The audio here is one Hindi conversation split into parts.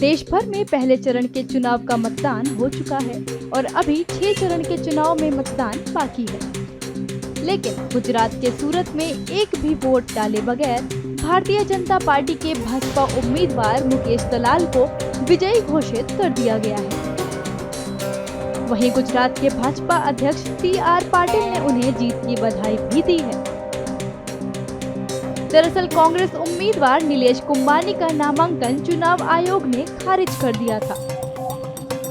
देश भर में पहले चरण के चुनाव का मतदान हो चुका है और अभी 6 चरण के चुनाव में मतदान बाकी है। लेकिन गुजरात के सूरत में एक भी वोट डाले बगैर भारतीय जनता पार्टी के भाजपा उम्मीदवार मुकेश दलाल को विजयी घोषित कर दिया गया है। वहीं गुजरात के भाजपा अध्यक्ष CR पाटिल ने उन्हें जीत की बधाई भी दी है। दरअसल कांग्रेस उम्मीदवार नीलेश कुंबानी का नामांकन चुनाव आयोग ने खारिज कर दिया था।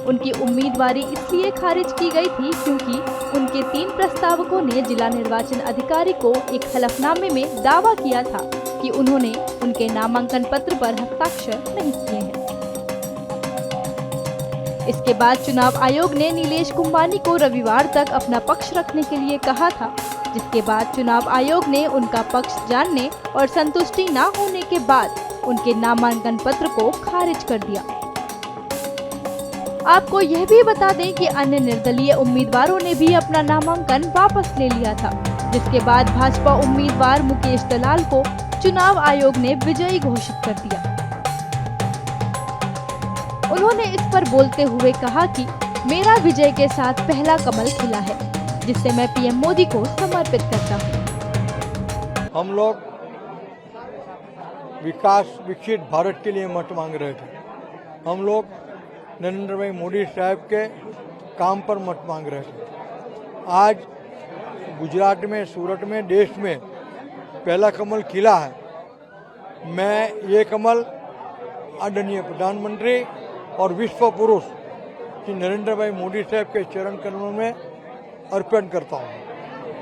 उनकी उम्मीदवारी इसलिए खारिज की गई थी क्योंकि उनके 3 प्रस्तावकों ने जिला निर्वाचन अधिकारी को एक हलफनामे में दावा किया था कि उन्होंने उनके नामांकन पत्र पर हस्ताक्षर नहीं किए हैं। इसके बाद चुनाव आयोग ने नीलेश कुंबानी को रविवार तक अपना पक्ष रखने के लिए कहा था, जिसके बाद चुनाव आयोग ने उनका पक्ष जानने और संतुष्टि न होने के बाद उनके नामांकन पत्र को खारिज कर दिया। आपको यह भी बता दें कि अन्य निर्दलीय उम्मीदवारों ने भी अपना नामांकन वापस ले लिया था, जिसके बाद भाजपा उम्मीदवार मुकेश दलाल को चुनाव आयोग ने विजयी घोषित कर दिया। उन्होंने इस पर बोलते हुए कहा कि मेरा विजय के साथ पहला कमल खिला है, जिससे मैं PM मोदी को समर्पित करता हूँ। हम लोग विकसित भारत के लिए मत मांग रहे थे। हम लोग नरेंद्र भाई मोदी साहब के काम पर मत मांग रहे थे। आज गुजरात में, सूरत में, देश में पहला कमल खिला है। मैं ये कमल आदरणीय प्रधानमंत्री और विश्व पुरुष श्री नरेंद्र भाई मोदी साहब के चरण कमलों में अर्पण करता हूँ।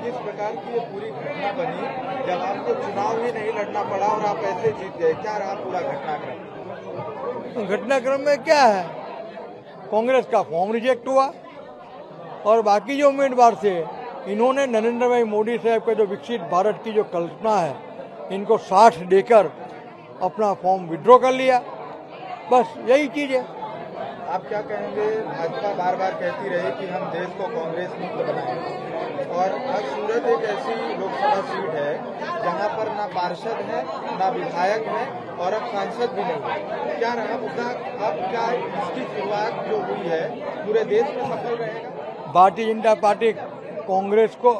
किस प्रकार की ये पूरी घटना बनी जब आपको चुनाव ही नहीं लड़ना पड़ा और आप ऐसे जीत गए? क्या रहा पूरा घटनाक्रम? घटनाक्रम में क्या है, कांग्रेस का फॉर्म रिजेक्ट हुआ और बाकी जो उम्मीदवार थे इन्होंने नरेंद्र भाई मोदी साहब का जो विकसित भारत की जो कल्पना है इनको साथ देकर अपना फॉर्म विड्रॉ कर लिया। बस यही चीज है। आप क्या कहेंगे? भाजपा बार बार कहती रही कि हम देश को कांग्रेस मुक्त बनाएंगे और आज सूरत एक ऐसी लोकसभा सीट है जहां पर ना पार्षद है, ना विधायक है और अब सांसद भी नहीं। क्या रहा मुद्दा? अब क्या इसकी शुरुआत जो हुई है पूरे देश में सफल रहेगा? भारतीय जनता पार्टी कांग्रेस को,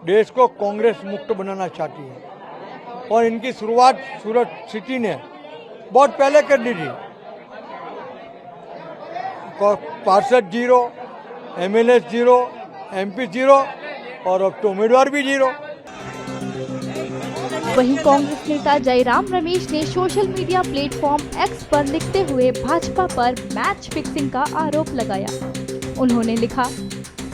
देश को कांग्रेस मुक्त बनाना चाहती है और इनकी शुरुआत सूरत सिटी ने बहुत पहले कर दी थी। पार्षद 0, MLA 0, MP 0 और अब तो उम्मीदवार भी 0। वहीं कांग्रेस नेता जयराम रमेश ने सोशल मीडिया प्लेटफॉर्म X पर लिखते हुए भाजपा पर मैच फिक्सिंग का आरोप लगाया। उन्होंने लिखा,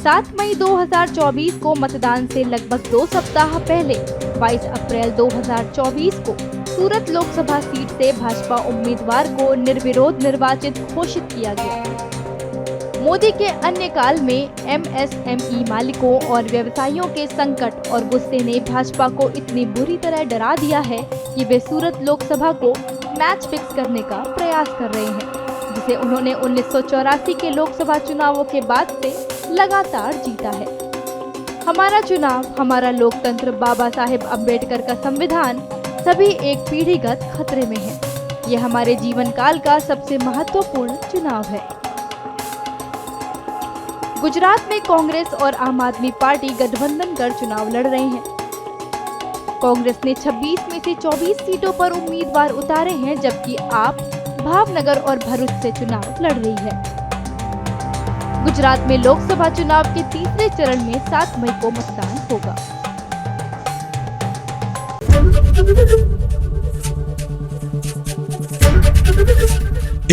7 मई 2024 को मतदान से लगभग 2 सप्ताह पहले 22 अप्रैल 2024 को सूरत लोकसभा सीट से भाजपा उम्मीदवार को निर्विरोध निर्वाचित घोषित किया गया। मोदी के अन्य काल में MSME मालिकों और व्यवसायियों के संकट और गुस्से ने भाजपा को इतनी बुरी तरह डरा दिया है कि वे सूरत लोकसभा को मैच फिक्स करने का प्रयास कर रहे हैं, जिसे उन्होंने 1984 के लोकसभा चुनावों के बाद से लगातार जीता है। हमारा चुनाव, हमारा लोकतंत्र, बाबा साहेब अम्बेडकर का संविधान सभी एक पीढ़ीगत खतरे में है। ये हमारे जीवन काल का सबसे महत्वपूर्ण चुनाव है। गुजरात में कांग्रेस और आम आदमी पार्टी गठबंधन कर चुनाव लड़ रहे हैं। कांग्रेस ने 26 में से 24 सीटों पर उम्मीदवार उतारे हैं, जबकि आप भावनगर और भरूच से चुनाव लड़ रही है। गुजरात में लोकसभा चुनाव के तीसरे चरण में 7 मई को मतदान होगा।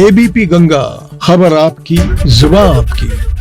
ABP गंगा, खबर आपकी, जुबान आपकी।